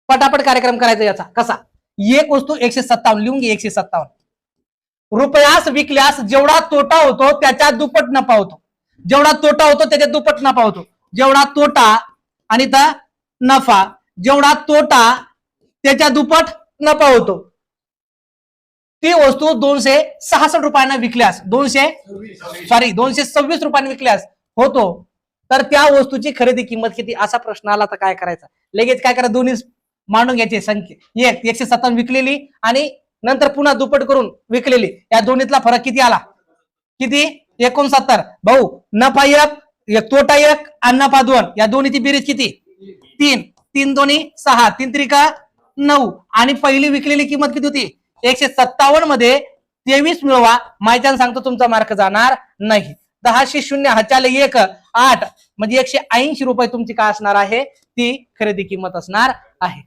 पटापट कार्यक्रम करायचा याचा कसा. एक वस्तू 157 लिहून घे. 157 रुपयास विकल्यास जेवढा तोटा होतो त्याच्या दुप्पट नफा होतो. जेवढा तोटा होतो त्याच्या दुप्पट नफा होतो. जेवढा तोटा आणि नफा, जेवढा तोटा त्याच्या दुप्पट नफा होतो. ती वस्तू 266 रुपयांना विकल्यास 226 रुपयांना विकल्यास होतो, तर त्या वस्तूची खरेदी किंमत किती असा प्रश्न आला तर काय करायचा. लगेच काय करा, दोन्ही मांडून घ्यायचे संख्या. 157 विकलेली आणि नंतर पुन्हा दुप्पट करून विकलेली, या दोन्हीतला फरक किती आला, किती 69. भाऊ नफा 1, तोटा 1 आणि नफा 2, या दोन्हीची बेरीज किती 3. 3 दोन्ही 6, 3 त्रिका 9 आणि पहिली विकलेली किंमत किती होती 157 मध्ये 23 मिळवा. मायच्यान सांगतो तुमचा मार्क जाणार नाही. 10 शी 0 हाच्याले 1 8 म्हणजे 180 रुपये तुमची काय असणार आहे, ती खरेदी किंमत असणार आहे.